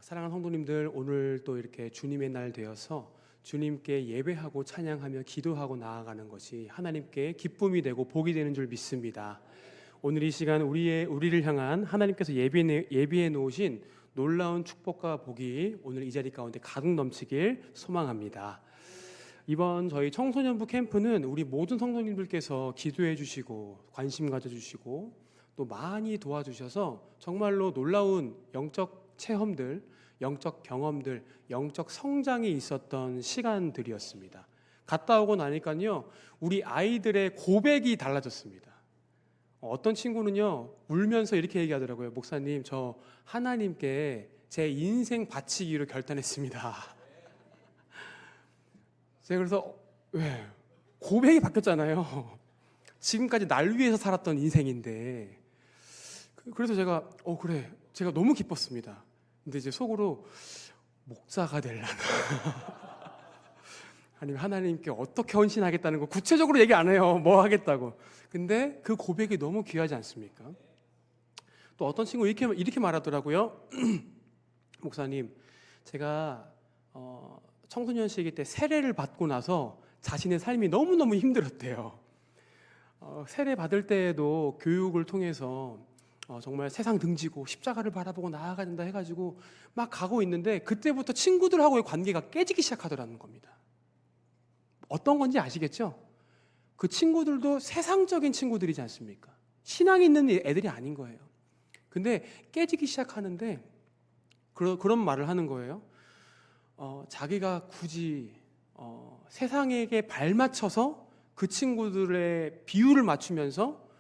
사랑하는 성도님들, 오늘 또 이렇게 주님의 날 되어서 주님께 예배하고 찬양하며 기도하고 나아가는 것이 하나님께 기쁨이 되고 복이 되는 줄 믿습니다. 오늘 이 시간 우리를 향한 하나님께서 예비해 놓으신 놀라운 축복과 복이 오늘 이 자리 가운데 가득 넘치길 소망합니다. 이번 저희 청소년부 캠프는 우리 모든 성도님들께서 기도해 주시고 관심 가져주시고 또 많이 도와주셔서 정말로 놀라운 영적 체험들, 영적 경험들, 영적 성장이 있었던 시간들이었습니다. 갔다 오고 나니까요, 우리 아이들의 고백이 달라졌습니다. 어떤 친구는요, 울면서 이렇게 얘기하더라고요. 목사님, 저 하나님께 제 인생 바치기로 결단했습니다. 제가 그래서 왜? 고백이 바뀌었잖아요. 지금까지 날 위해서 살았던 인생인데. 그래서 제가 그래, 제가 너무 기뻤습니다. 근데 이제 속으로 목사가 되려나 아니면 하나님께 어떻게 헌신하겠다는 거 구체적으로 얘기 안 해요. 뭐 하겠다고. 근데 그 고백이 너무 귀하지 않습니까? 또 어떤 친구 이렇게 말하더라고요. 목사님, 제가 청소년 시기 때 세례를 받고 나서 자신의 삶이 너무너무 힘들었대요. 세례 받을 때에도 교육을 통해서 정말 세상 등지고 십자가를 바라보고 나아가야 된다 해가지고 막 가고 있는데 그때부터 친구들하고의 관계가 깨지기 시작하더라는 겁니다. 어떤 건지 아시겠죠? 그 친구들도 세상적인 친구들이지 않습니까? 신앙이 있는 애들이 아닌 거예요. 근데 깨지기 시작하는데 그런 말을 하는 거예요. 자기가 굳이 세상에게 발맞춰서 그 친구들의 비율을 맞추면서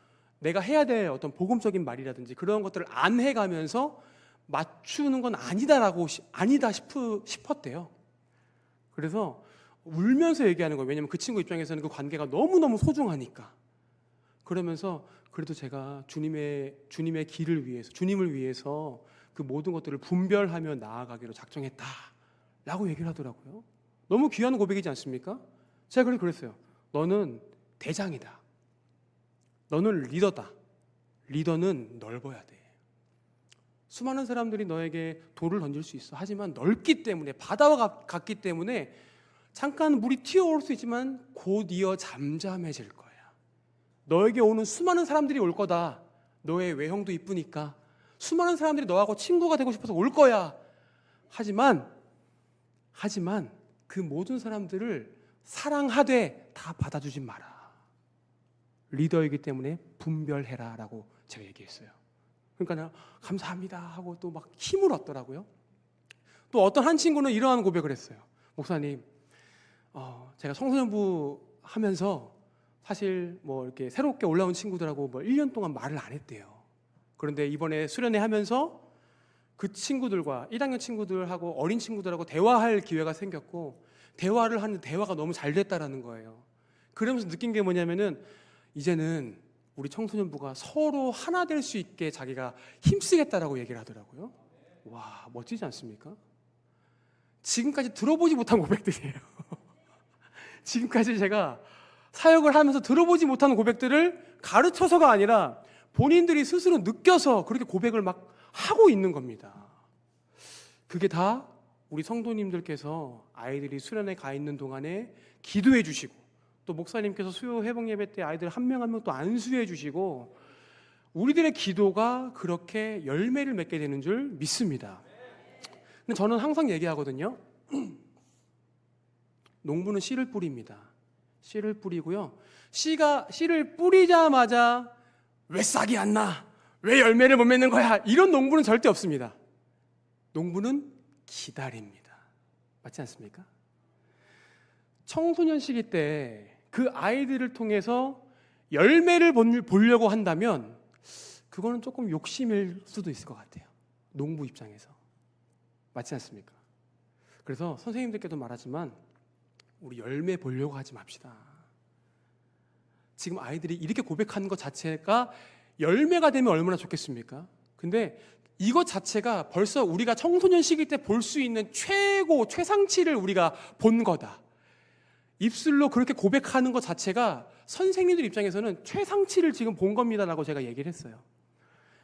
내가 해야 될 어떤 복음적인 말이라든지 그런 것들을 안 해가면서 맞추는 건 아니다 싶었대요. 그래서 울면서 얘기하는 거예요. 왜냐하면 그 친구 입장에서는 그 관계가 너무너무 소중하니까. 그러면서 그래도 제가 주님의 길을 위해서, 주님을 위해서 그 모든 것들을 분별하며 나아가기로 작정했다 라고 얘기를 하더라고요. 너무 귀한 고백이지 않습니까? 제가 그랬어요. 너는 대장이다. 너는 리더다. 리더는 넓어야 돼. 수많은 사람들이 너에게 돌을 던질 수 있어. 하지만 넓기 때문에, 바다와 같기 때문에 잠깐 물이 튀어올 수 있지만 곧 이어 잠잠해질 거야. 너에게 오는 수많은 사람들이 올 거다. 너의 외형도 이쁘니까 수많은 사람들이 너하고 친구가 되고 싶어서 올 거야. 하지만 그 모든 사람들을 사랑하되 다 받아주지 마라. 리더이기 때문에 분별해라 라고 제가 얘기했어요. 그러니까 내가 감사합니다 하고 또 막 힘을 얻더라고요. 또 어떤 한 친구는 이러한 고백을 했어요. 목사님, 제가 청소년부 하면서 사실 뭐 이렇게 새롭게 올라온 친구들하고 뭐 1년 동안 말을 안 했대요. 그런데 이번에 수련회 하면서 그 친구들과 1학년 친구들하고 어린 친구들하고 대화할 기회가 생겼고 대화를 하는데 대화가 너무 잘 됐다라는 거예요. 그러면서 느낀 게 뭐냐면은 이제는 우리 청소년부가 서로 하나 될 수 있게 자기가 힘쓰겠다라고 얘기를 하더라고요. 와, 멋지지 않습니까? 지금까지 들어보지 못한 고백들이에요. 지금까지 제가 사역을 하면서 들어보지 못한 고백들을 가르쳐서가 아니라 본인들이 스스로 느껴서 그렇게 고백을 막 하고 있는 겁니다. 그게 다 우리 성도님들께서 아이들이 수련회 가 있는 동안에 기도해 주시고 또 목사님께서 수요 회복 예배 때 아이들 한 명 한 명 또 안수해 주시고 우리들의 기도가 그렇게 열매를 맺게 되는 줄 믿습니다. 근데 저는 항상 얘기하거든요. 농부는 씨를 뿌립니다. 씨를 뿌리고요. 씨를 뿌리자마자 왜 싹이 안 나? 왜 열매를 못 맺는 거야? 이런 농부는 절대 없습니다. 농부는 기다립니다. 맞지 않습니까? 청소년 시기 때 그 아이들을 통해서 열매를 보려고 한다면 그거는 조금 욕심일 수도 있을 것 같아요. 농부 입장에서. 맞지 않습니까? 그래서 선생님들께도 말하지만 우리 열매 보려고 하지 맙시다. 지금 아이들이 이렇게 고백하는 것 자체가 열매가 되면 얼마나 좋겠습니까? 근데 이것 자체가 벌써 우리가 청소년 시기 때 볼 수 있는 최상치를 우리가 본 거다. 입술로 그렇게 고백하는 것 자체가 선생님들 입장에서는 최상치를 지금 본 겁니다라고 제가 얘기를 했어요.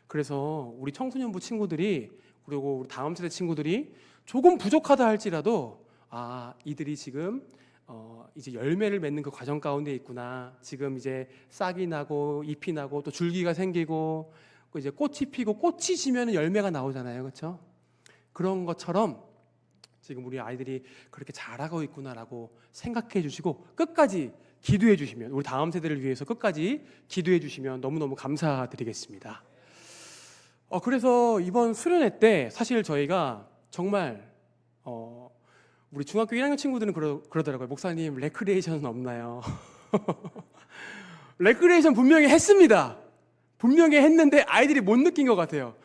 그래서 우리 청소년부 친구들이 그리고 우리 다음 세대 친구들이 조금 부족하다 할지라도 이들이 지금 이제 열매를 맺는 그 과정 가운데 있구나. 지금 이제 싹이 나고 잎이 나고 또 줄기가 생기고 이제 꽃이 피고 꽃이 지면 열매가 나오잖아요, 그렇죠? 그런 것처럼 지금 우리 아이들이 그렇게 자라고 있구나라고 생각해 주시고 끝까지 기도해 주시면, 우리 다음 세대를 위해서 끝까지 기도해 주시면 너무너무 감사드리겠습니다. 그래서 이번 수련회 때 사실 저희가 정말 우리 중학교 1학년 친구들은 그러더라고요. 목사님, 레크리에이션은 없나요? 레크리에이션 분명히 했습니다. 분명히 했는데 아이들이 못 느낀 것 같아요.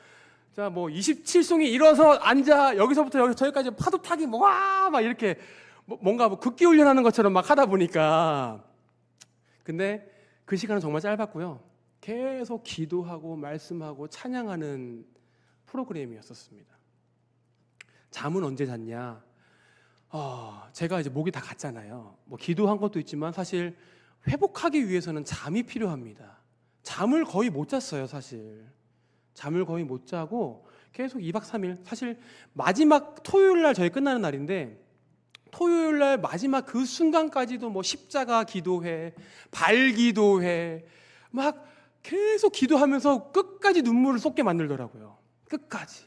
자, 뭐 27송이 일어서 앉아, 여기서부터 저기까지 파도 타기 막 이렇게 뭔가 극기 훈련하는 것처럼 막 하다 보니까, 근데 그 시간은 정말 짧았고요. 계속 기도하고 말씀하고 찬양하는 프로그램이었었습니다. 잠은 언제 잤냐? 제가 이제 목이 다 갔잖아요. 뭐 기도한 것도 있지만 사실 회복하기 위해서는 잠이 필요합니다. 잠을 거의 못 잤어요, 사실. 잠을 거의 못 자고 계속 2박 3일, 사실 마지막 토요일 날 저희 끝나는 날인데, 토요일 날 마지막 그 순간까지도 뭐 십자가 기도회, 발 기도회, 막 계속 기도하면서 끝까지 눈물을 쏟게 만들더라고요. 끝까지.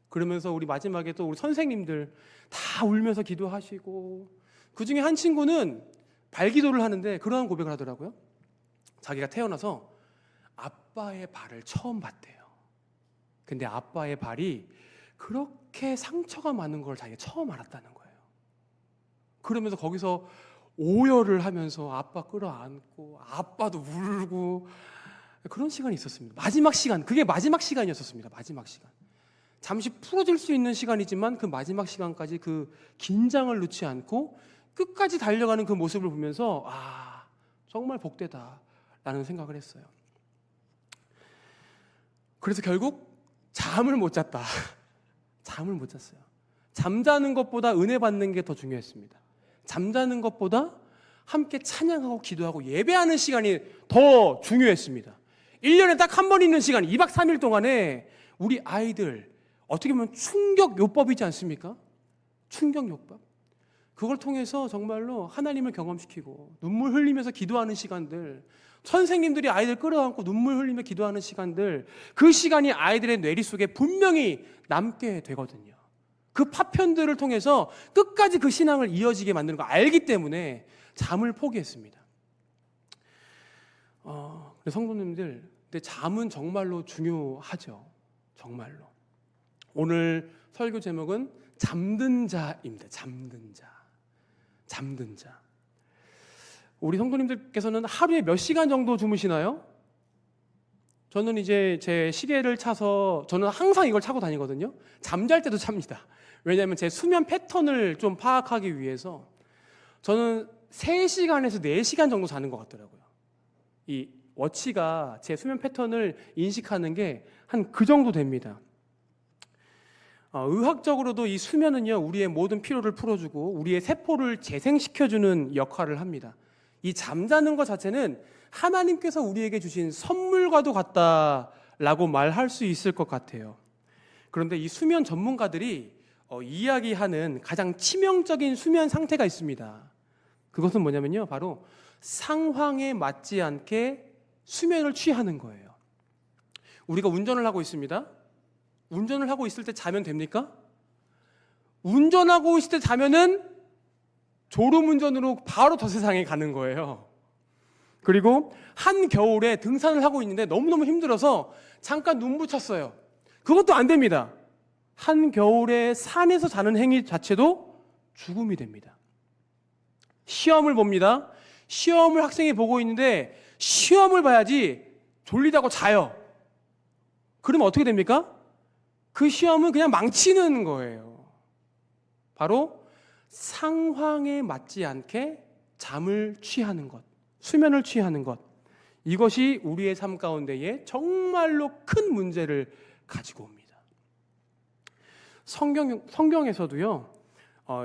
그러면서 우리 마지막에 또 우리 선생님들 다 울면서 기도하시고, 그 중에 한 친구는 발기도를 하는데 그러한 고백을 하더라고요. 자기가 태어나서 아빠의 발을 처음 봤대요. 근데 아빠의 발이 그렇게 상처가 많은 걸 자기가 처음 알았다는 거예요. 그러면서 거기서 오열을 하면서 아빠 끌어안고 아빠도 울고 그런 시간이 있었습니다. 마지막 시간, 그게 마지막 시간이었었습니다. 마지막 시간. 잠시 풀어질 수 있는 시간이지만 그 마지막 시간까지 그 긴장을 놓지 않고 끝까지 달려가는 그 모습을 보면서 정말 복되다라는 생각을 했어요. 그래서 결국 잠을 못 잤다. 잠을 못 잤어요. 잠자는 것보다 은혜 받는 게 더 중요했습니다. 잠자는 것보다 함께 찬양하고 기도하고 예배하는 시간이 더 중요했습니다. 1년에 딱 한 번 있는 시간, 2박 3일 동안에 우리 아이들 어떻게 보면 충격 요법이지 않습니까? 충격 요법. 그걸 통해서 정말로 하나님을 경험시키고 눈물 흘리면서 기도하는 시간들, 선생님들이 아이들 끌어안고 눈물 흘리며 기도하는 시간들, 그 시간이 아이들의 뇌리 속에 분명히 남게 되거든요. 그 파편들을 통해서 끝까지 그 신앙을 이어지게 만드는 거 알기 때문에 잠을 포기했습니다. 성도님들, 근데 잠은 정말로 중요하죠. 정말로. 오늘 설교 제목은 잠든 자입니다. 잠든 자. 잠든 자. 우리 성도님들께서는 하루에 몇 시간 정도 주무시나요? 저는 이제 제 시계를 차서, 저는 항상 이걸 차고 다니거든요. 잠잘 때도 찹니다. 왜냐하면 제 수면 패턴을 좀 파악하기 위해서. 저는 3시간에서 4시간 정도 자는 것 같더라고요. 이 워치가 제 수면 패턴을 인식하는 게 한 그 정도 됩니다. 의학적으로도 이 수면은요, 우리의 모든 피로를 풀어주고 우리의 세포를 재생시켜주는 역할을 합니다. 이 잠자는 것 자체는 하나님께서 우리에게 주신 선물과도 같다라고 말할 수 있을 것 같아요. 그런데 이 수면 전문가들이 이야기하는 가장 치명적인 수면 상태가 있습니다. 그것은 뭐냐면요, 바로 상황에 맞지 않게 수면을 취하는 거예요. 우리가 운전을 하고 있습니다. 운전을 하고 있을 때 자면 됩니까? 운전하고 있을 때 자면은 졸음운전으로 바로 저 세상에 가는 거예요. 그리고 한겨울에 등산을 하고 있는데 너무너무 힘들어서 잠깐 눈 붙였어요. 그것도 안 됩니다. 한겨울에 산에서 자는 행위 자체도 죽음이 됩니다. 시험을 봅니다. 시험을 학생이 보고 있는데 시험을 봐야지 졸리다고 자요. 그러면 어떻게 됩니까? 그 시험은 그냥 망치는 거예요. 바로 상황에 맞지 않게 잠을 취하는 것, 수면을 취하는 것, 이것이 우리의 삶 가운데에 정말로 큰 문제를 가지고 옵니다. 성경에서도요,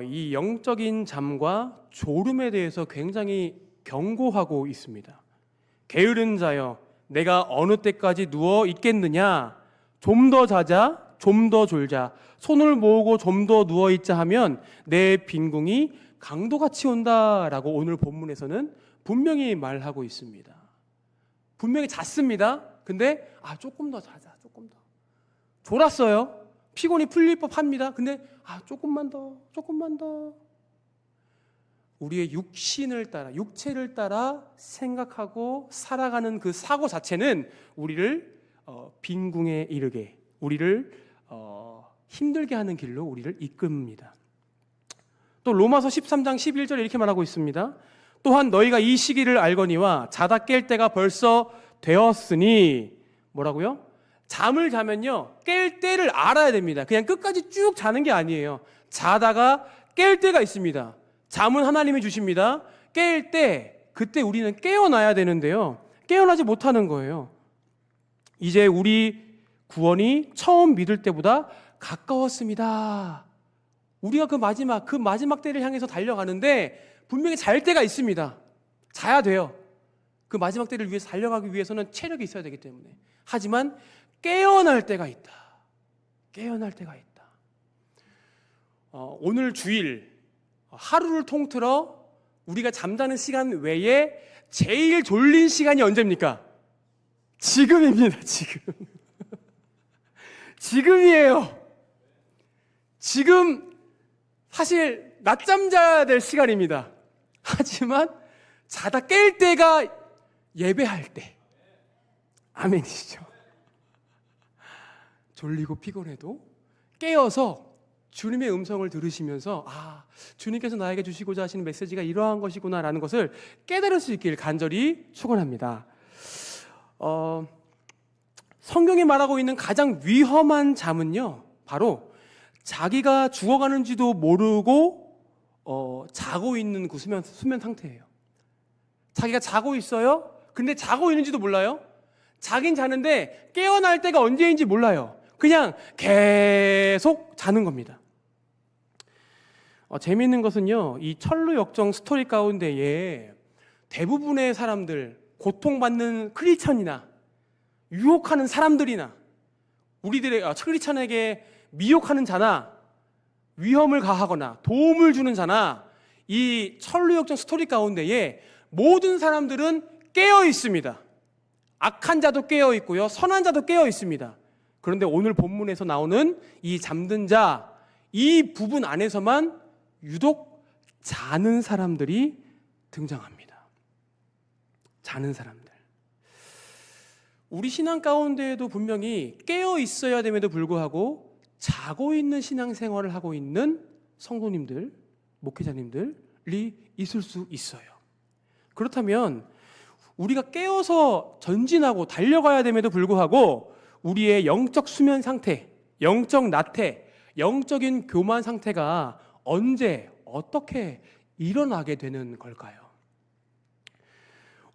이 영적인 잠과 졸음에 대해서 굉장히 경고하고 있습니다. 게으른 자여, 내가 어느 때까지 누워 있겠느냐? 좀 더 자자, 좀 더 졸자, 손을 모으고 좀 더 누워있자 하면 내 빈궁이 강도같이 온다라고 오늘 본문에서는 분명히 말하고 있습니다. 분명히 잤습니다. 근데 조금 더 자자, 조금 더. 졸았어요. 피곤이 풀릴 법합니다. 근데 조금만 더. 우리의 육신을 따라, 육체를 따라 생각하고 살아가는 그 사고 자체는 우리를 빈궁에 이르게, 우리를 힘들게 하는 길로 우리를 이끕니다. 또 로마서 13장 11절에 이렇게 말하고 있습니다. 또한 너희가 이 시기를 알거니와 자다 깰 때가 벌써 되었으니, 뭐라고요? 잠을 자면요, 깰 때를 알아야 됩니다. 그냥 끝까지 쭉 자는 게 아니에요. 자다가 깰 때가 있습니다. 잠은 하나님이 주십니다. 깰 때, 그때 우리는 깨어나야 되는데요, 깨어나지 못하는 거예요. 이제 우리 구원이 처음 믿을 때보다 가까웠습니다. 우리가 그 마지막 때를 향해서 달려가는데 분명히 잘 때가 있습니다. 자야 돼요. 그 마지막 때를 위해서 달려가기 위해서는 체력이 있어야 되기 때문에. 하지만 깨어날 때가 있다. 깨어날 때가 있다. 오늘 주일 하루를 통틀어 우리가 잠자는 시간 외에 제일 졸린 시간이 언제입니까? 지금입니다. 지금. 지금이에요. 지금 사실 낮잠 자야 될 시간입니다. 하지만 자다 깰 때가 예배할 때. 아멘이시죠? 졸리고 피곤해도 깨어서 주님의 음성을 들으시면서 주님께서 나에게 주시고자 하시는 메시지가 이러한 것이구나 라는 것을 깨달을 수 있기를 간절히 축원합니다. 성경이 말하고 있는 가장 위험한 잠은요, 바로 자기가 죽어가는지도 모르고 자고 있는 그 수면 상태예요. 자기가 자고 있어요. 근데 자고 있는지도 몰라요. 자긴 자는데 깨어날 때가 언제인지 몰라요. 그냥 계속 자는 겁니다. 재미있는 것은요, 이 철로 역정 스토리 가운데에 대부분의 사람들, 고통받는 크리스천이나 유혹하는 사람들이나 우리들의 크리스천에게 미혹하는 자나 위험을 가하거나 도움을 주는 자나 이 철로 역정 스토리 가운데에 모든 사람들은 깨어 있습니다. 악한 자도 깨어 있고요, 선한 자도 깨어 있습니다. 그런데 오늘 본문에서 나오는 이 잠든 자, 이 부분 안에서만 유독 자는 사람들이 등장합니다. 자는 사람들. 우리 신앙 가운데에도 분명히 깨어 있어야 됨에도 불구하고 자고 있는 신앙생활을 하고 있는 성도님들, 목회자님들이 있을 수 있어요. 그렇다면 우리가 깨어서 전진하고 달려가야 됨에도 불구하고 우리의 영적 수면 상태, 영적 나태, 영적인 교만 상태가 언제, 어떻게 일어나게 되는 걸까요?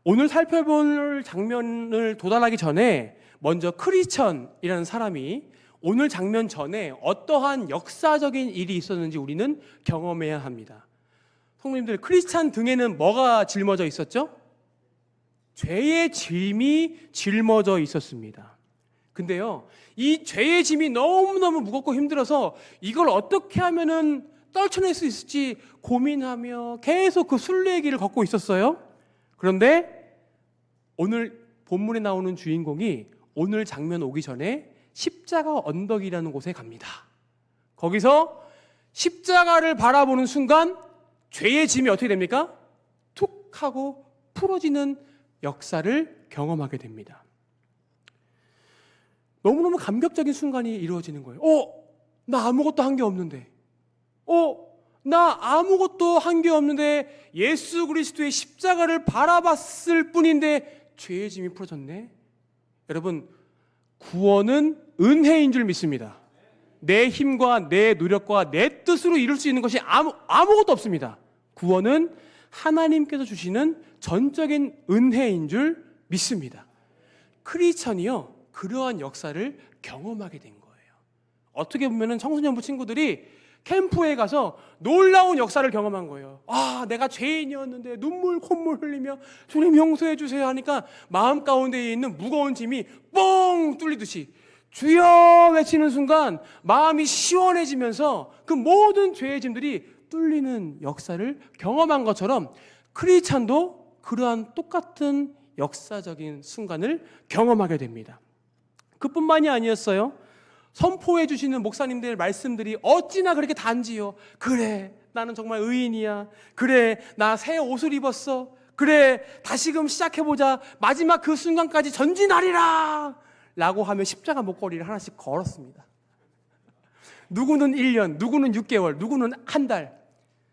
오늘 살펴볼 장면을 도달하기 전에 먼저 크리스천이라는 사람이 오늘 장면 전에 어떠한 역사적인 일이 있었는지 우리는 경험해야 합니다. 성도님들, 크리스찬 등에는 뭐가 짊어져 있었죠? 죄의 짐이 짊어져 있었습니다. 근데요, 이 죄의 짐이 너무너무 무겁고 힘들어서 이걸 어떻게 하면은 떨쳐낼 수 있을지 고민하며 계속 그 순례의 길을 걷고 있었어요. 그런데 오늘 본문에 나오는 주인공이 오늘 장면 오기 전에 십자가 언덕이라는 곳에 갑니다. 거기서 십자가를 바라보는 순간 죄의 짐이 어떻게 됩니까? 툭 하고 풀어지는 역사를 경험하게 됩니다. 너무너무 감격적인 순간이 이루어지는 거예요. 나 아무것도 한 게 없는데. 나 아무것도 한 게 없는데 예수 그리스도의 십자가를 바라봤을 뿐인데 죄의 짐이 풀어졌네. 여러분, 구원은 은혜인 줄 믿습니다. 내 힘과 내 노력과 내 뜻으로 이룰 수 있는 것이 아무것도 없습니다. 구원은 하나님께서 주시는 전적인 은혜인 줄 믿습니다. 크리스천이요, 그러한 역사를 경험하게 된 거예요. 어떻게 보면 청소년부 친구들이 캠프에 가서 놀라운 역사를 경험한 거예요. 내가 죄인이었는데 눈물 콧물 흘리며 주님 용서해 주세요 하니까 마음 가운데에 있는 무거운 짐이 뻥 뚫리듯이 주여 외치는 순간 마음이 시원해지면서 그 모든 죄의 짐들이 뚫리는 역사를 경험한 것처럼 크리스찬도 그러한 똑같은 역사적인 순간을 경험하게 됩니다. 그뿐만이 아니었어요. 선포해 주시는 목사님들 말씀들이 어찌나 그렇게 단지요. 그래, 나는 정말 의인이야. 그래, 나 새 옷을 입었어. 그래, 다시금 시작해보자. 마지막 그 순간까지 전진하리라 라고 하며 십자가 목걸이를 하나씩 걸었습니다. 누구는 1년, 누구는 6개월, 누구는 한 달.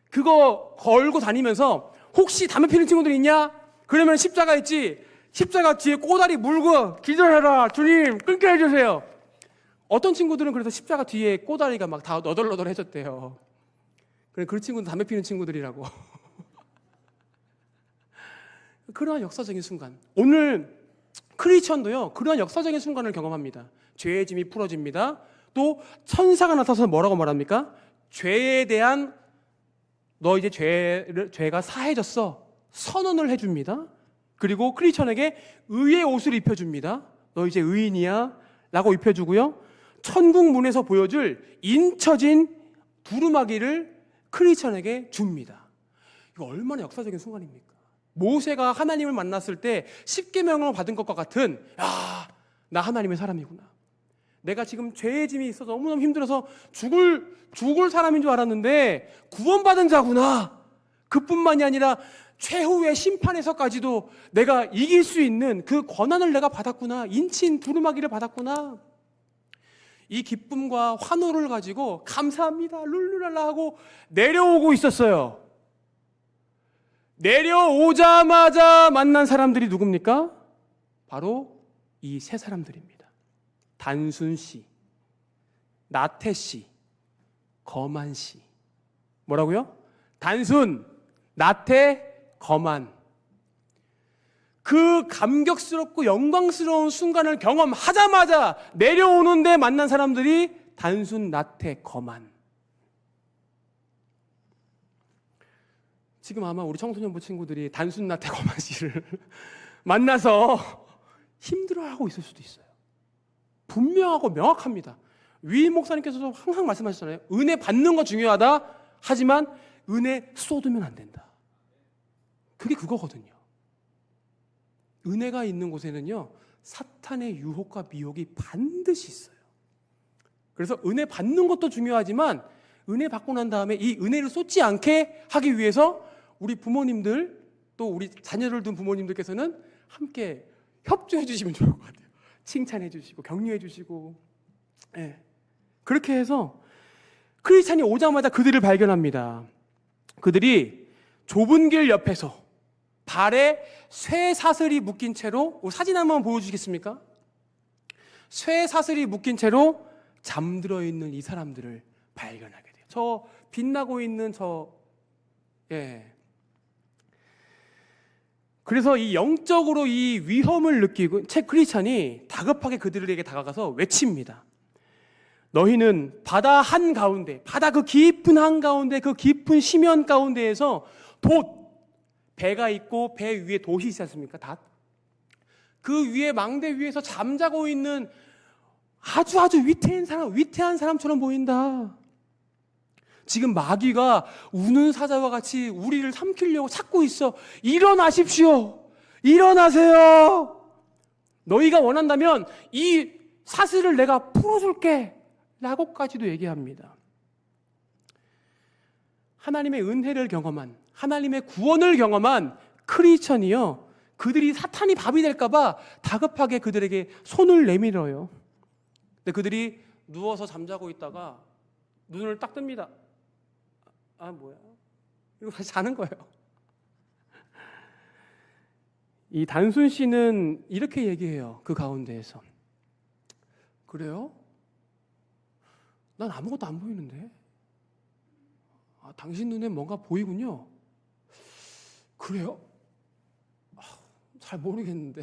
그거 걸고 다니면서 혹시 담배 피는 친구들 있냐? 그러면 십자가 있지. 십자가 뒤에 꼬다리 물고 기도해라. 주님 끊게 해주세요. 어떤 친구들은 그래서 십자가 뒤에 꼬다리가 막 다 너덜너덜해졌대요. 그 친구는 담배 피는 친구들이라고. 그러한 역사적인 순간. 오늘 크리스천도요, 그러한 역사적인 순간을 경험합니다. 죄의 짐이 풀어집니다. 또 천사가 나타나서 뭐라고 말합니까? 죄에 대한 너 이제 죄가 사해졌어. 선언을 해줍니다. 그리고 크리스천에게 의의 옷을 입혀줍니다. 너 이제 의인이야 라고 입혀주고요. 천국 문에서 보여줄 인쳐진 두루마기를 크리스천에게 줍니다. 이거 얼마나 역사적인 순간입니까? 모세가 하나님을 만났을 때 10계명을 받은 것과 같은, 야, 나 하나님의 사람이구나. 내가 지금 죄의 짐이 있어서 너무너무 힘들어서 죽을 사람인 줄 알았는데 구원받은 자구나. 그뿐만이 아니라 최후의 심판에서까지도 내가 이길 수 있는 그 권한을 내가 받았구나. 인친 두루마기를 받았구나. 이 기쁨과 환호를 가지고 감사합니다 룰루랄라 하고 내려오고 있었어요. 내려오자마자 만난 사람들이 누굽니까? 바로 이 세 사람들입니다. 단순씨, 나태씨, 거만씨. 뭐라고요? 단순, 나태, 거만. 그 감격스럽고 영광스러운 순간을 경험하자마자 내려오는데 만난 사람들이 단순, 나태, 거만. 지금 아마 우리 청소년부 친구들이 단순, 나태, 거만 씨를 만나서 힘들어하고 있을 수도 있어요. 분명하고 명확합니다. 위 목사님께서도 항상 말씀하셨잖아요. 은혜 받는 거 중요하다. 하지만 은혜 쏟으면 안 된다. 그게 그거거든요. 은혜가 있는 곳에는요, 사탄의 유혹과 미혹이 반드시 있어요. 그래서 은혜 받는 것도 중요하지만 은혜 받고 난 다음에 이 은혜를 쏟지 않게 하기 위해서 우리 부모님들 또 우리 자녀를 둔 부모님들께서는 함께 협조해 주시면 좋을 것 같아요. 칭찬해 주시고 격려해 주시고. 네. 그렇게 해서 크리스찬이 오자마자 그들을 발견합니다. 그들이 좁은 길 옆에서 발에 쇠 사슬이 묶인 채로, 사진 한번 보여주시겠습니까? 쇠 사슬이 묶인 채로 잠들어 있는 이 사람들을 발견하게 돼요. 저 빛나고 있는 그래서 이 영적으로 이 위험을 느끼고 책 크리스찬이 다급하게 그들에게 다가가서 외칩니다. 너희는 바다 한가운데, 바다 그 깊은 한가운데, 그 깊은 심연 가운데에서 배가 있고 배 위에 돛이 있지 않습니까? 닷. 그 위에 망대 위에서 잠자고 있는 아주 위태한 사람처럼 보인다. 지금 마귀가 우는 사자와 같이 우리를 삼키려고 찾고 있어. 일어나십시오. 일어나세요. 너희가 원한다면 이 사슬을 내가 풀어줄게 라고까지도 얘기합니다. 하나님의 은혜를 경험한, 하나님의 구원을 경험한 크리스천이요, 그들이 사탄이 밥이 될까봐 다급하게 그들에게 손을 내밀어요. 근데 그들이 누워서 잠자고 있다가 눈을 딱 뜹니다. 아, 뭐야? 이거 다시 자는 거예요. 이 단순 씨는 이렇게 얘기해요. 그 가운데에서. 그래요? 난 아무것도 안 보이는데. 아, 당신 눈에 뭔가 보이군요. 그래요? 아, 잘 모르겠는데.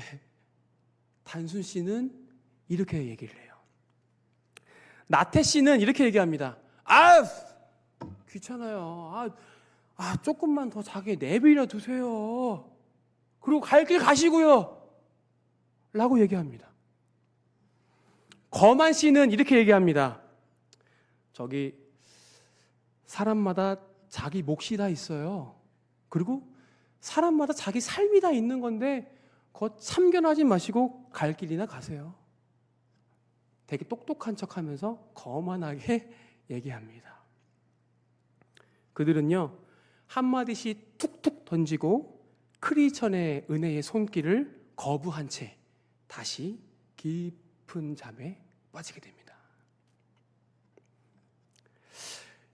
단순 씨는 이렇게 얘기를 해요. 나태 씨는 이렇게 얘기합니다. 귀찮아요. 조금만 더 자게 내버려 두세요. 그리고 갈 길 가시고요. 라고 얘기합니다. 거만 씨는 이렇게 얘기합니다. 저기 사람마다 자기 몫이 다 있어요. 그리고 사람마다 자기 삶이 다 있는 건데 거 참견하지 마시고 갈 길이나 가세요. 되게 똑똑한 척하면서 거만하게 얘기합니다. 그들은요 한마디씩 툭툭 던지고 크리스천의 은혜의 손길을 거부한 채 다시 깊은 잠에 빠지게 됩니다.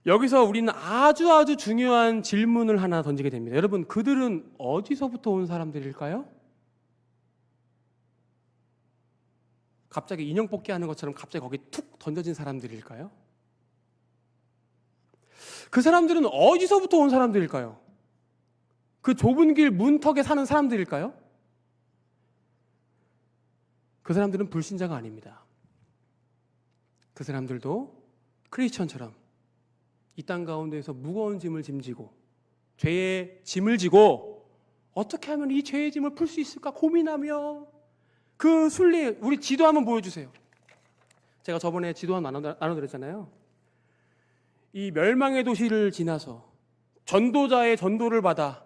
여기서 우리는 아주 중요한 질문을 하나 던지게 됩니다. 여러분, 그들은 어디서부터 온 사람들일까요? 갑자기 인형 뽑기 하는 것처럼 갑자기 거기 툭 던져진 사람들일까요? 그 사람들은 어디서부터 온 사람들일까요? 그 좁은 길 문턱에 사는 사람들일까요? 그 사람들은 불신자가 아닙니다. 그 사람들도 크리스천처럼 이 땅 가운데에서 무거운 짐을 짐지고 죄의 짐을 지고 어떻게 하면 이 죄의 짐을 풀 수 있을까 고민하며 그 순리, 우리 지도 한번 보여주세요. 제가 저번에 지도 한번 나눠드렸잖아요. 이 멸망의 도시를 지나서 전도자의 전도를 받아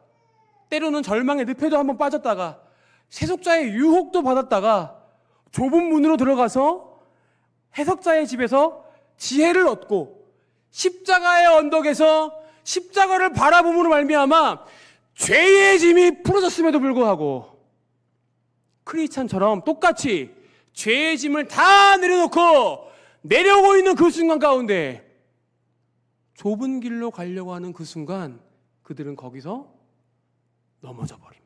때로는 절망의 늪에도 한번 빠졌다가 세속자의 유혹도 받았다가 좁은 문으로 들어가서 해석자의 집에서 지혜를 얻고 십자가의 언덕에서 십자가를 바라봄으로 말미암아 죄의 짐이 풀어졌음에도 불구하고 크리스찬처럼 똑같이 죄의 짐을 다 내려놓고 내려오고 있는 그 순간 가운데 좁은 길로 가려고 하는 그 순간 그들은 거기서 넘어져 버립니다.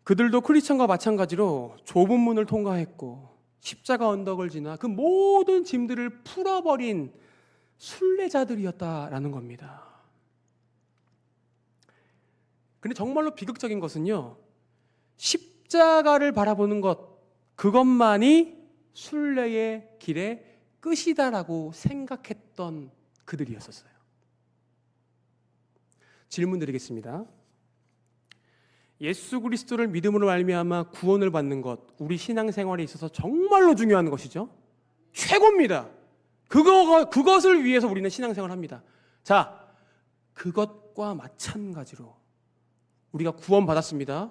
그들도 크리스찬과 마찬가지로 좁은 문을 통과했고 십자가 언덕을 지나 그 모든 짐들을 풀어버린 순례자들이었다라는 겁니다. 근데 정말로 비극적인 것은요, 십자가를 바라보는 것, 그것만이 순례의 길의 끝이다라고 생각했던 그들이었었어요. 질문 드리겠습니다. 예수 그리스도를 믿음으로 말미암아 구원을 받는 것, 우리 신앙생활에 있어서 정말로 중요한 것이죠. 최고입니다. 그것을 위해서 우리는 신앙생활을 합니다. 자, 그것과 마찬가지로 우리가 구원받았습니다.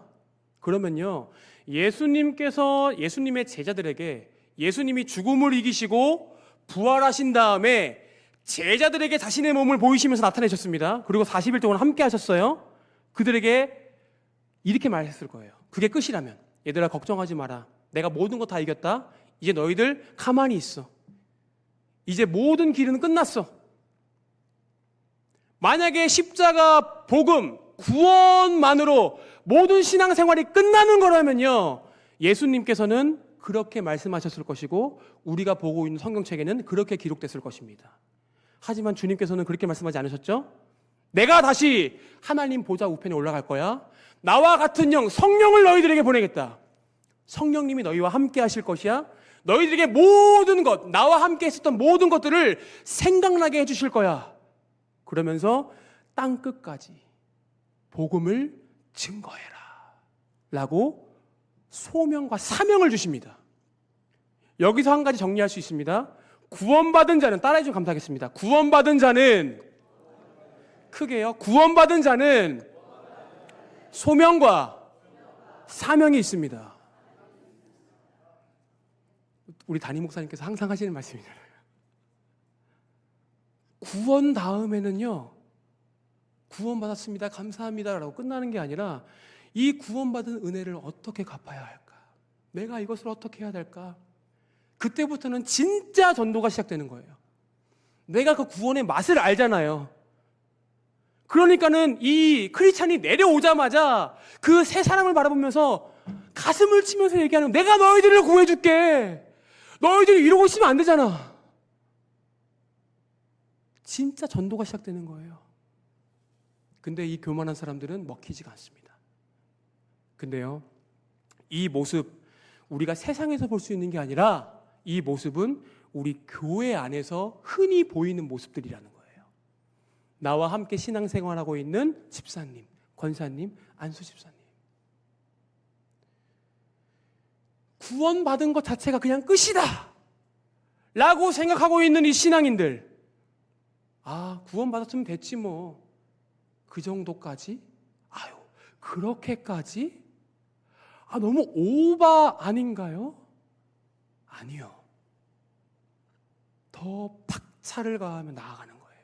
그러면요, 예수님께서 예수님의 제자들에게 예수님이 죽음을 이기시고 부활하신 다음에 제자들에게 자신의 몸을 보이시면서 나타내셨습니다. 그리고 40일 동안 함께 하셨어요. 그들에게 이렇게 말했을 거예요. 그게 끝이라면, 얘들아 걱정하지 마라. 내가 모든 거 다 이겼다. 이제 너희들 가만히 있어. 이제 모든 길은 끝났어. 만약에 십자가 복음, 구원만으로 모든 신앙생활이 끝나는 거라면요, 예수님께서는 그렇게 말씀하셨을 것이고 우리가 보고 있는 성경책에는 그렇게 기록됐을 것입니다. 하지만 주님께서는 그렇게 말씀하지 않으셨죠? 내가 다시 하나님 보좌 우편에 올라갈 거야. 나와 같은 영, 성령을 너희들에게 보내겠다. 성령님이 너희와 함께 하실 것이야. 너희들에게 모든 것, 나와 함께 했었던 모든 것들을 생각나게 해주실 거야. 그러면서 땅끝까지 복음을 증거해라 라고 소명과 사명을 주십니다. 여기서 한 가지 정리할 수 있습니다. 구원받은 자는, 따라해 주시면 감사하겠습니다. 구원받은 자는, 크게요, 구원받은 자는 소명과 사명이 있습니다. 우리 담임 목사님께서 항상 하시는 말씀이잖아요. 구원 다음에는요, 구원받았습니다, 감사합니다 라고 끝나는 게 아니라 이 구원받은 은혜를 어떻게 갚아야 할까? 내가 이것을 어떻게 해야 될까? 그때부터는 진짜 전도가 시작되는 거예요. 내가 그 구원의 맛을 알잖아요. 그러니까는 이 크리스찬이 내려오자마자 그 세 사람을 바라보면서 가슴을 치면서 얘기하는, 내가 너희들을 구해줄게. 너희들이 이러고 있으면 안 되잖아. 진짜 전도가 시작되는 거예요. 근데 이 교만한 사람들은 먹히지가 않습니다. 근데요, 이 모습, 우리가 세상에서 볼 수 있는 게 아니라 이 모습은 우리 교회 안에서 흔히 보이는 모습들이라는 거예요. 나와 함께 신앙생활하고 있는 집사님, 권사님, 안수 집사님. 구원받은 것 자체가 그냥 끝이다 라고 생각하고 있는 이 신앙인들, 구원받았으면 됐지 뭐, 그 정도까지? 아유, 그렇게까지? 너무 오바 아닌가요? 아니요. 더 박차를 가하며 나아가는 거예요.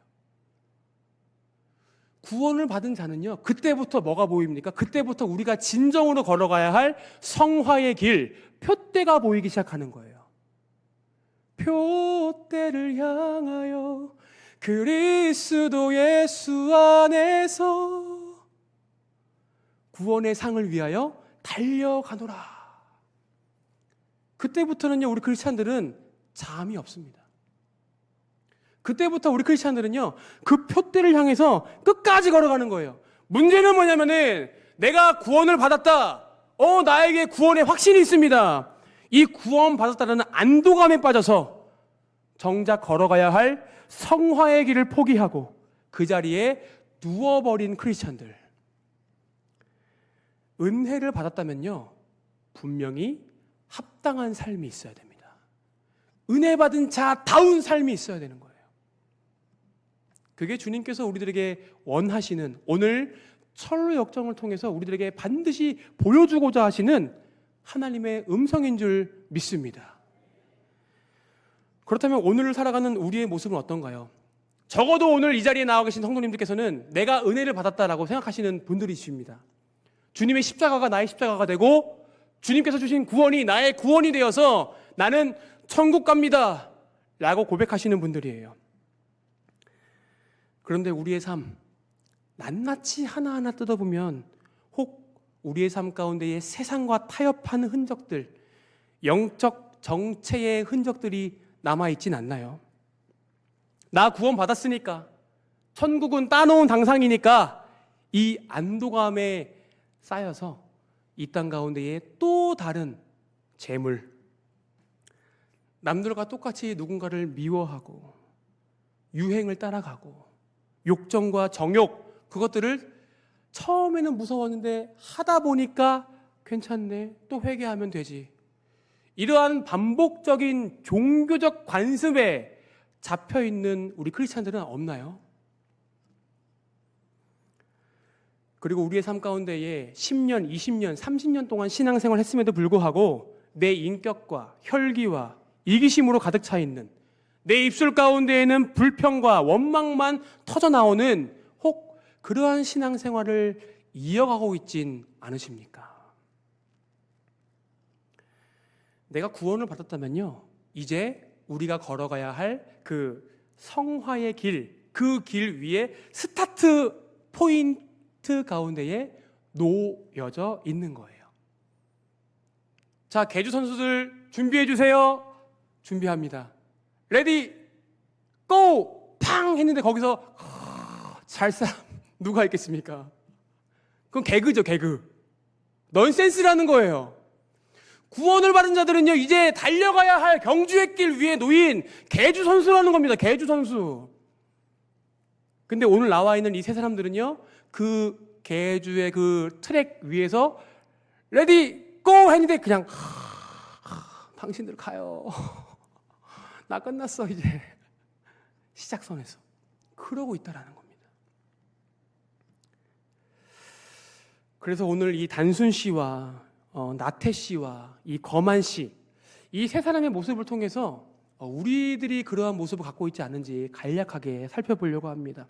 구원을 받은 자는요, 그때부터 뭐가 보입니까? 그때부터 우리가 진정으로 걸어가야 할 성화의 길, 표대가 보이기 시작하는 거예요. 표대를 향하여 그리스도 예수 안에서 구원의 상을 위하여 달려가노라. 그때부터는요, 우리 크리스찬들은 잠이 없습니다. 그때부터 우리 크리스찬들은요, 그 표대를 향해서 끝까지 걸어가는 거예요. 문제는 뭐냐면은 내가 구원을 받았다. 나에게 구원의 확신이 있습니다. 이 구원 받았다는 안도감에 빠져서 정작 걸어가야 할 성화의 길을 포기하고 그 자리에 누워버린 크리스찬들. 은혜를 받았다면요, 분명히 합당한 삶이 있어야 됩니다. 은혜 받은 자다운 삶이 있어야 되는 거예요. 그게 주님께서 우리들에게 원하시는, 오늘 철로 역정을 통해서 우리들에게 반드시 보여주고자 하시는 하나님의 음성인 줄 믿습니다. 그렇다면 오늘 살아가는 우리의 모습은 어떤가요? 적어도 오늘 이 자리에 나와 계신 성도님들께서는 내가 은혜를 받았다라고 생각하시는 분들이십니다. 주님의 십자가가 나의 십자가가 되고 주님께서 주신 구원이 나의 구원이 되어서 나는 천국 갑니다 라고 고백하시는 분들이에요. 그런데 우리의 삶, 낱낱이 하나하나 뜯어보면 혹 우리의 삶 가운데에 세상과 타협하는 흔적들, 영적 정체의 흔적들이 남아있진 않나요? 나 구원 받았으니까, 천국은 따놓은 당상이니까 이 안도감에 쌓여서 이 땅 가운데에 또 다른 재물, 남들과 똑같이 누군가를 미워하고 유행을 따라가고 욕정과 정욕, 그것들을 처음에는 무서웠는데 하다 보니까 괜찮네, 또 회개하면 되지, 이러한 반복적인 종교적 관습에 잡혀있는 우리 크리스찬들은 없나요? 그리고 우리의 삶 가운데에 10년, 20년, 30년 동안 신앙생활을 했음에도 불구하고 내 인격과 혈기와 이기심으로 가득 차 있는, 내 입술 가운데에는 불평과 원망만 터져나오는 혹 그러한 신앙생활을 이어가고 있진 않으십니까? 내가 구원을 받았다면요, 이제 우리가 걸어가야 할 그 성화의 길, 그 길 위에 스타트 포인트 가운데에 놓여져 있는 거예요. 자, 계주 선수들 준비해 주세요. 준비합니다. 레디 고! 팡! 했는데 거기서 잘 사람 누가 있겠습니까? 그건 개그죠, 개그. 넌센스라는 거예요. 구원을 받은 자들은요, 이제 달려가야 할 경주의 길 위에 놓인 계주 선수라는 겁니다. 계주 선수. 근데 오늘 나와 있는 이 세 사람들은요, 그 계주의 그 트랙 위에서 레디 고! 했는데 그냥 당신들 가요. 나 끝났어 이제. 시작선에서 그러고 있다라는 겁니다. 그래서 오늘 이 단순 씨와 나태 씨와 이 거만 씨, 이 세 사람의 모습을 통해서 우리들이 그러한 모습을 갖고 있지 않은지 간략하게 살펴보려고 합니다.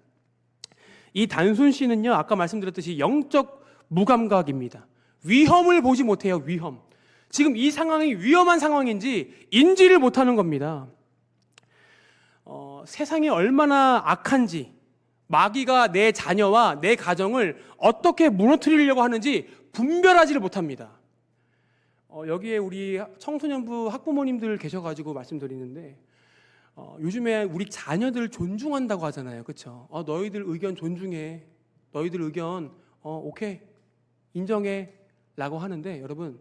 이 단순 씨는요, 아까 말씀드렸듯이 영적 무감각입니다. 위험을 보지 못해요. 위험. 지금 이 상황이 위험한 상황인지 인지를 못하는 겁니다. 세상이 얼마나 악한지, 마귀가 내 자녀와 내 가정을 어떻게 무너뜨리려고 하는지 분별하지를 못합니다. 여기에 우리 청소년부 학부모님들 계셔가지고 말씀드리는데, 요즘에 우리 자녀들 존중한다고 하잖아요. 그렇죠? 너희들 의견 존중해, 너희들 의견 오케이, 인정해 라고 하는데, 여러분,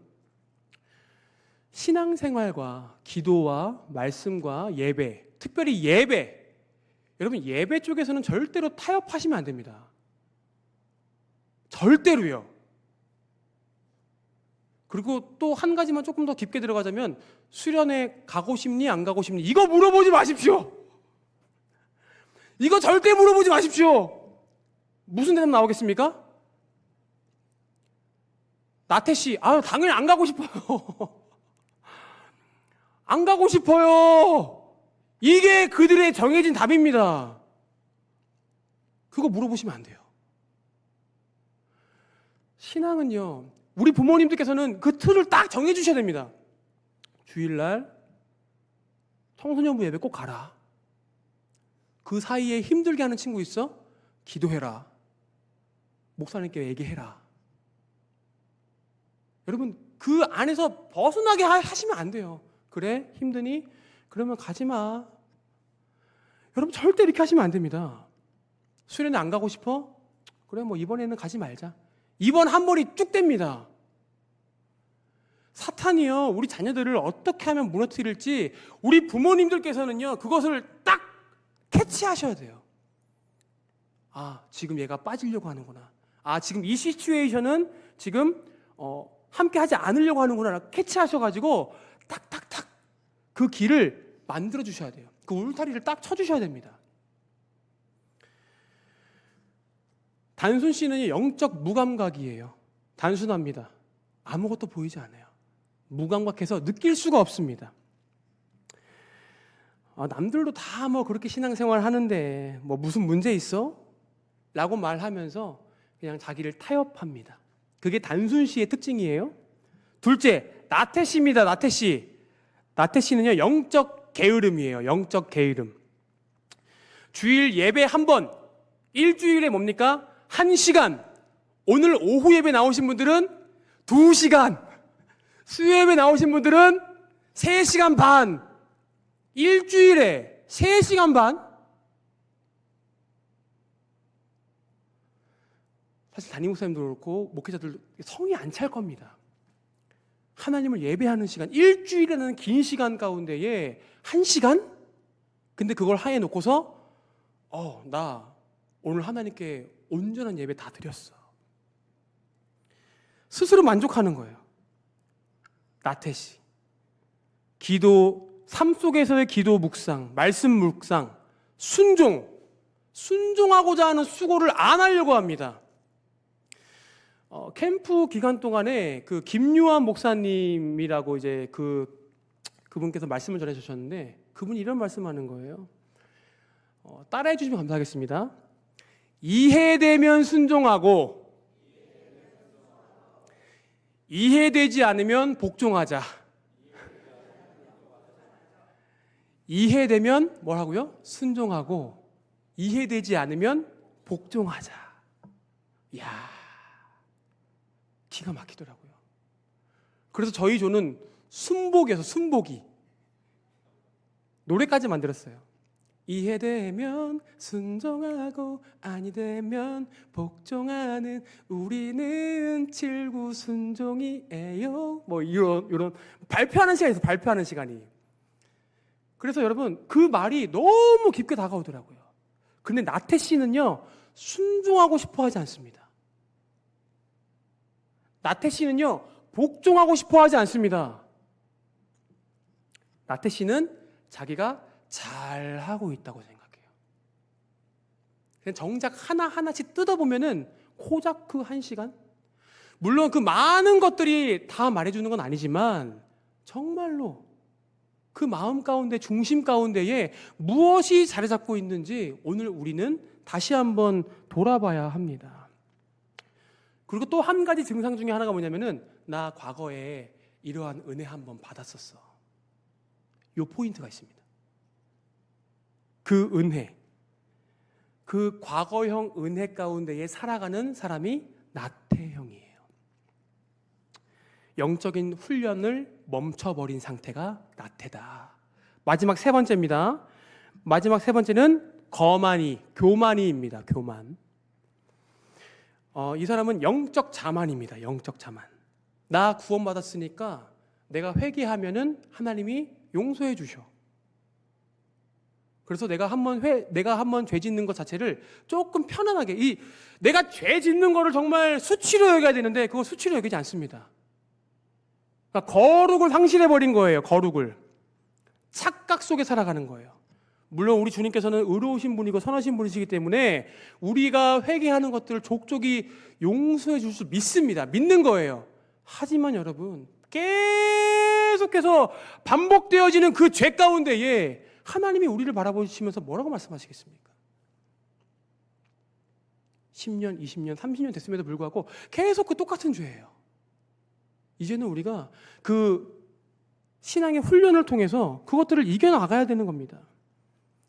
신앙생활과 기도와 말씀과 예배, 특별히 예배, 여러분 예배 쪽에서는 절대로 타협하시면 안 됩니다. 절대로요. 그리고 또 한 가지만 조금 더 깊게 들어가자면 수련회 가고 싶니 안 가고 싶니 이거 물어보지 마십시오. 이거 절대 물어보지 마십시오. 무슨 대답 나오겠습니까? 나태 씨, 당연히 안 가고 싶어요. 안 가고 싶어요. 이게 그들의 정해진 답입니다. 그거 물어보시면 안 돼요. 신앙은요, 우리 부모님들께서는 그 틀을 딱 정해 주셔야 됩니다. 주일날 청소년부 예배 꼭 가라. 그 사이에 힘들게 하는 친구 있어? 기도해라. 목사님께 얘기해라. 여러분, 그 안에서 벗어나게 하시면 안 돼요. 그래? 힘드니? 그러면 가지 마. 여러분, 절대 이렇게 하시면 안 됩니다. 수련회 안 가고 싶어? 그래, 뭐 이번에는 가지 말자. 이번 한 번이 뚝 뗍니다. 사탄이요, 우리 자녀들을 어떻게 하면 무너뜨릴지 우리 부모님들께서는요, 그것을 딱 캐치하셔야 돼요. 지금 얘가 빠지려고 하는구나. 지금 이 시츄에이션은 지금 함께 하지 않으려고 하는구나. 캐치하셔가지고 탁탁탁 그 길을 만들어 주셔야 돼요. 그 울타리를 딱 쳐주셔야 됩니다. 단순 씨는 영적 무감각이에요. 단순합니다. 아무것도 보이지 않아요. 무감각해서 느낄 수가 없습니다. 남들도 다 뭐 그렇게 신앙생활 하는데 뭐 무슨 문제 있어? 라고 말하면서 그냥 자기를 타협합니다. 그게 단순 씨의 특징이에요. 둘째, 나태 씨입니다. 나태 씨. 나태 씨는요, 영적 게으름이에요. 영적 게으름. 주일 예배 한 번, 일주일에 뭡니까? 1시간. 오늘 오후 예배 나오신 분들은 2시간. 수요 예배 나오신 분들은 3시간 반. 일주일에 3시간 반. 사실 담임 목사님도 그렇고 목회자들 성이 안 찰 겁니다. 하나님을 예배하는 시간, 일주일에는 긴 시간 가운데에 1시간? 근데 그걸 하에 놓고서 나 오늘 하나님께 온전한 예배 다 드렸어. 스스로 만족하는 거예요. 나태씨. 기도, 삶 속에서의 기도 묵상, 말씀 묵상, 순종하고자 하는 수고를 안 하려고 합니다. 캠프 기간 동안에 그 김유한 목사님이라고 이제 그분께서 말씀을 전해 주셨는데 그분이 이런 말씀하는 거예요. 따라해 주시면 감사하겠습니다. 이해되면 순종하고 이해되지 않으면 복종하자. 이해되면 뭐라고요? 순종하고 이해되지 않으면 복종하자. 이야, 기가 막히더라고요. 그래서 저희 조는 순복이어서 순복이 노래까지 만들었어요. 이해되면 순종하고 아니되면 복종하는 우리는 칠구 순종이에요. 뭐 이런 발표하는 시간이 있어요. 발표하는 시간이. 그래서 여러분 그 말이 너무 깊게 다가오더라고요. 근데 나태 씨는요 순종하고 싶어 하지 않습니다. 나태 씨는요 복종하고 싶어 하지 않습니다. 나태 씨는 자기가 잘하고 있다고 생각해요. 그냥 정작 하나하나씩 뜯어보면은 고작 그 1시간? 물론 그 많은 것들이 다 말해주는 건 아니지만 정말로 그 마음 가운데 중심 가운데에 무엇이 자리 잡고 있는지 오늘 우리는 다시 한번 돌아봐야 합니다. 그리고 또 한 가지 증상 중에 하나가 뭐냐면은 나 과거에 이러한 은혜 한번 받았었어. 요 포인트가 있습니다. 그 은혜, 그 과거형 은혜 가운데에 살아가는 사람이 나태형이에요. 영적인 훈련을 멈춰버린 상태가 나태다. 마지막 세 번째입니다. 마지막 세 번째는 거만이, 교만이입니다. 교만. 이 사람은 영적 자만입니다. 영적 자만. 나 구원받았으니까 내가 회개하면은 하나님이 용서해 주셔. 그래서 내가 한번 죄 짓는 것 자체를 조금 편안하게 내가 죄 짓는 거를 정말 수치로 여겨야 되는데 그거 수치로 여기지 않습니다. 그러니까 거룩을 상실해버린 거예요. 거룩을. 착각 속에 살아가는 거예요. 물론 우리 주님께서는 의로우신 분이고 선하신 분이시기 때문에 우리가 회개하는 것들을 족족이 용서해 줄 수 믿습니다. 믿는 거예요. 하지만 여러분, 계속해서 반복되어지는 그 죄 가운데에 하나님이 우리를 바라보시면서 뭐라고 말씀하시겠습니까? 10년, 20년, 30년 됐음에도 불구하고 계속 그 똑같은 죄예요. 이제는 우리가 그 신앙의 훈련을 통해서 그것들을 이겨나가야 되는 겁니다.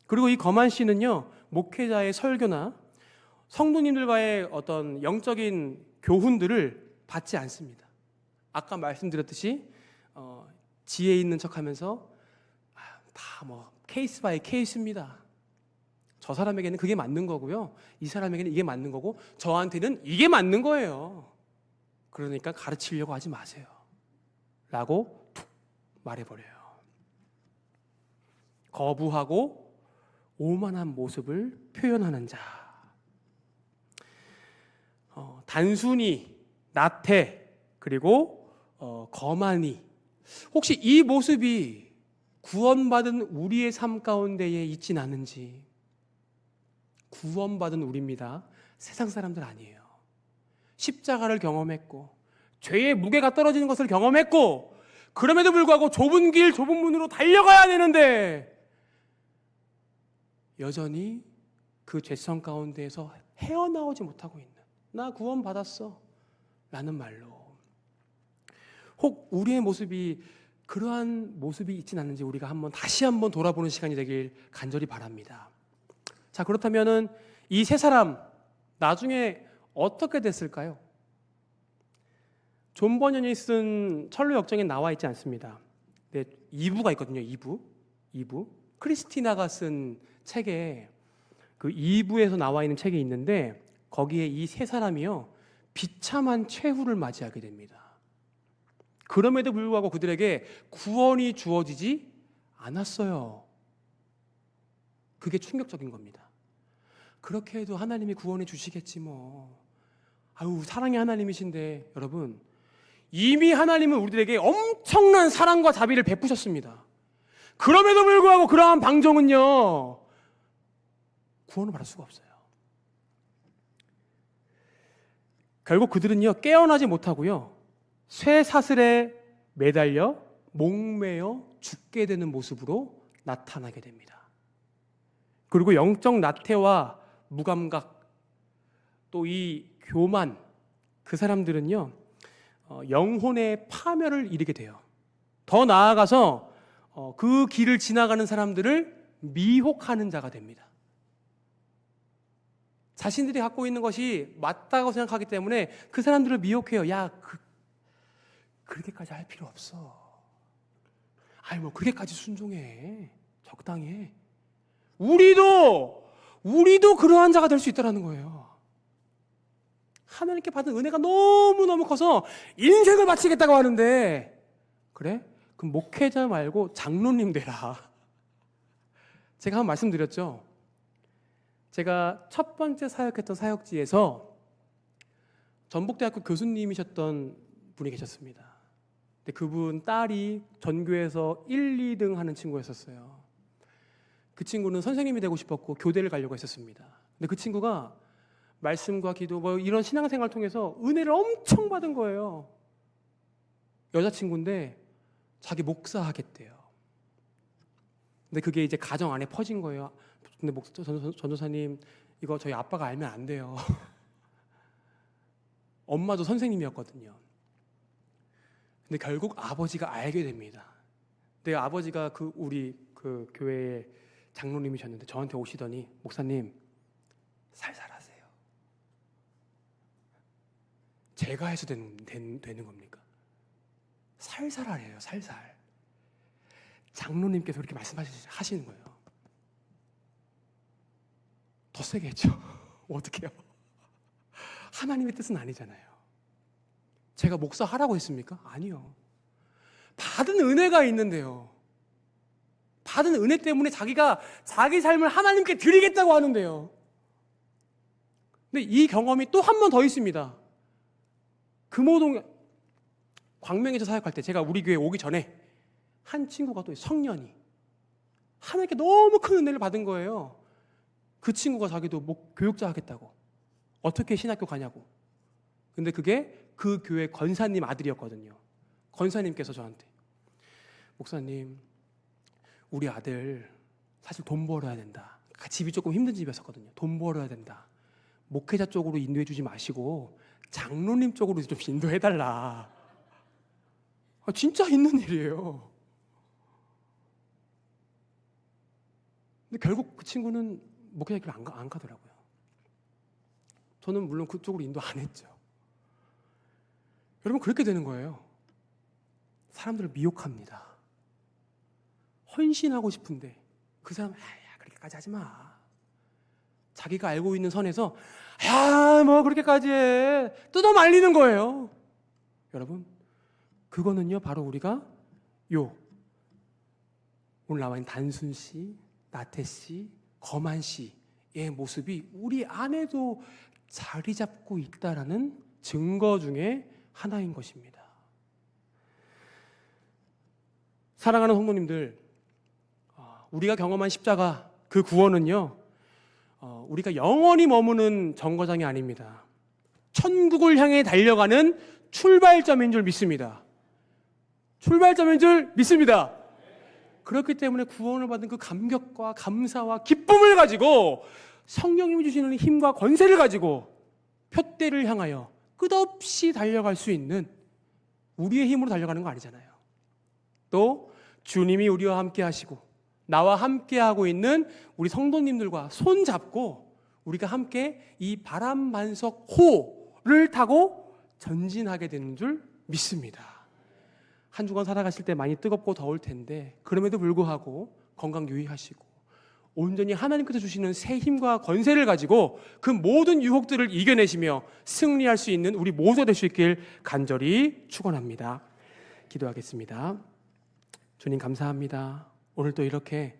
그리고 이 거만 씨는요, 목회자의 설교나 성도님들과의 어떤 영적인 교훈들을 받지 않습니다. 아까 말씀드렸듯이 지혜 있는 척하면서 다 뭐 케이스 바이 케이스입니다. 저 사람에게는 그게 맞는 거고요, 이 사람에게는 이게 맞는 거고, 저한테는 이게 맞는 거예요. 그러니까 가르치려고 하지 마세요 라고 툭 말해버려요. 거부하고 오만한 모습을 표현하는 자. 단순히, 나태, 그리고 거만이, 혹시 이 모습이 구원받은 우리의 삶 가운데에 있진 않은지. 구원받은 우리입니다. 세상 사람들 아니에요. 십자가를 경험했고 죄의 무게가 떨어지는 것을 경험했고, 그럼에도 불구하고 좁은 길 좁은 문으로 달려가야 되는데 여전히 그 죄성 가운데에서 헤어나오지 못하고 있는, 나 구원받았어 라는 말로. 혹 우리의 모습이 그러한 모습이 있진 않는지 우리가 다시 한번 돌아보는 시간이 되길 간절히 바랍니다. 자, 그렇다면은 이 세 사람 나중에 어떻게 됐을까요? 존 버년이 쓴 철로 역정에 나와 있지 않습니다. 네, 2부가 있거든요. 2부. 크리스티나가 쓴 책에 그 2부에서 나와 있는 책이 있는데, 거기에 이 세 사람이요, 비참한 최후를 맞이하게 됩니다. 그럼에도 불구하고 그들에게 구원이 주어지지 않았어요. 그게 충격적인 겁니다. 그렇게 해도 하나님이 구원해 주시겠지 뭐. 아유, 사랑의 하나님이신데. 여러분, 이미 하나님은 우리들에게 엄청난 사랑과 자비를 베푸셨습니다. 그럼에도 불구하고 그러한 방종은요, 구원을 받을 수가 없어요. 결국 그들은요, 깨어나지 못하고요, 쇠사슬에 매달려 목매어 죽게 되는 모습으로 나타나게 됩니다. 그리고 영적 나태와 무감각, 또 이 교만, 그 사람들은요, 영혼의 파멸을 이루게 돼요. 더 나아가서 그 길을 지나가는 사람들을 미혹하는 자가 됩니다. 자신들이 갖고 있는 것이 맞다고 생각하기 때문에 그 사람들을 미혹해요. 야, 그렇게까지 할 필요 없어. 아니 뭐 그렇게까지 순종해. 적당히 해. 우리도 그러한 자가 될 수 있다는 거예요. 하나님께 받은 은혜가 너무너무 커서 인생을 바치겠다고 하는데, 그래? 그럼 목회자 말고 장로님 되라. 제가 한번 말씀드렸죠. 제가 첫 번째 사역했던 사역지에서 전북대학교 교수님이셨던 분이 계셨습니다. 근데 그분 딸이 전교에서 1, 2등 하는 친구였었어요. 그 친구는 선생님이 되고 싶었고 교대를 가려고 했었습니다. 근데 그 친구가 말씀과 기도, 뭐 이런 신앙생활을 통해서 은혜를 엄청 받은 거예요. 여자친구인데 자기 목사 하겠대요. 근데 그게 이제 가정 안에 퍼진 거예요. 근데 전도사님, 이거 저희 아빠가 알면 안 돼요. 엄마도 선생님이었거든요. 근데 결국 아버지가 알게 됩니다. 근데 아버지가 우리 그 교회의 장로님이셨는데 저한테 오시더니, 목사님, 살살하세요. 제가 해서 되는 겁니까? 살살하래요, 살살. 장로님께서 그렇게 말씀하시는 거예요. 더 세게 했죠. 어떡해요? 하나님의 뜻은 아니잖아요. 제가 목사 하라고 했습니까? 아니요. 받은 은혜가 있는데요. 받은 은혜 때문에 자기가 자기 삶을 하나님께 드리겠다고 하는데요. 근데 이 경험이 또 한 번 더 있습니다. 금호동 광명에서 사역할 때 제가 우리 교회 오기 전에 한 친구가 또 성년이 하나님께 너무 큰 은혜를 받은 거예요. 그 친구가 자기도 교육자 하겠다고. 어떻게 신학교 가냐고. 근데 그게 그 교회 권사님 아들이었거든요. 권사님께서 저한테, 목사님, 우리 아들 사실 돈 벌어야 된다. 집이 조금 힘든 집이었거든요. 돈 벌어야 된다. 목회자 쪽으로 인도해 주지 마시고 장로님 쪽으로 좀 인도해달라. 진짜 있는 일이에요. 근데 결국 그 친구는 목회자 길을 안 가더라고요. 저는 물론 그쪽으로 인도 안 했죠. 여러분, 그렇게 되는 거예요. 사람들을 미혹합니다. 헌신하고 싶은데 그 사람, 야, 그렇게까지 하지 마. 자기가 알고 있는 선에서, 야, 뭐 그렇게까지 해. 뜯어 말리는 거예요. 여러분, 그거는요, 바로 우리가 오늘 나와 있는 단순 씨, 나태 씨, 거만 씨의 모습이 우리 안에도 자리 잡고 있다라는 증거 중에 하나인 것입니다. 사랑하는 성도님들, 우리가 경험한 십자가, 그 구원은요, 우리가 영원히 머무는 정거장이 아닙니다. 천국을 향해 달려가는 출발점인 줄 믿습니다. 출발점인 줄 믿습니다. 그렇기 때문에 구원을 받은 그 감격과 감사와 기쁨을 가지고 성령님이 주시는 힘과 권세를 가지고 표대를 향하여 끝없이 달려갈 수 있는, 우리의 힘으로 달려가는 거 아니잖아요. 또 주님이 우리와 함께 하시고 나와 함께 하고 있는 우리 성도님들과 손 잡고 우리가 함께 이 바람 반석 호를 타고 전진하게 되는 줄 믿습니다. 한 주간 살아가실 때 많이 뜨겁고 더울 텐데 그럼에도 불구하고 건강 유의하시고 온전히 하나님께서 주시는 새 힘과 권세를 가지고 그 모든 유혹들을 이겨내시며 승리할 수 있는 우리 모두가 될 수 있길 간절히 축원합니다. 기도하겠습니다. 주님, 감사합니다. 오늘 또 이렇게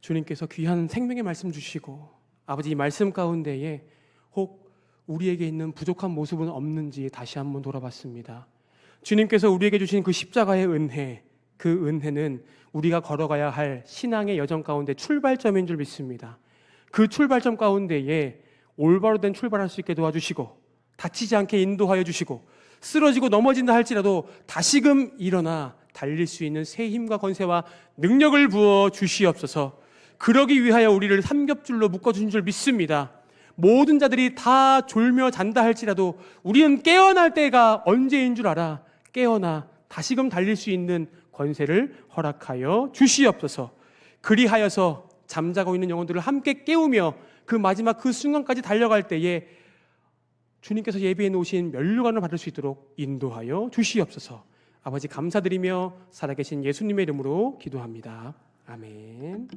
주님께서 귀한 생명의 말씀 주시고 아버지, 이 말씀 가운데에 혹 우리에게 있는 부족한 모습은 없는지 다시 한번 돌아봤습니다. 주님께서 우리에게 주신 그 십자가의 은혜, 그 은혜는 우리가 걸어가야 할 신앙의 여정 가운데 출발점인 줄 믿습니다. 그 출발점 가운데에 올바로 된 출발할 수 있게 도와주시고 다치지 않게 인도하여 주시고 쓰러지고 넘어진다 할지라도 다시금 일어나 달릴 수 있는 새 힘과 권세와 능력을 부어 주시옵소서. 그러기 위하여 우리를 삼겹줄로 묶어주신 줄 믿습니다. 모든 자들이 다 졸며 잔다 할지라도 우리는 깨어날 때가 언제인 줄 알아 깨어나 다시금 달릴 수 있는 권세를 허락하여 주시옵소서. 그리하여서 잠자고 있는 영혼들을 함께 깨우며 그 마지막 그 순간까지 달려갈 때에 주님께서 예비해 놓으신 면류관을 받을 수 있도록 인도하여 주시옵소서. 아버지, 감사드리며 살아계신 예수님의 이름으로 기도합니다. 아멘.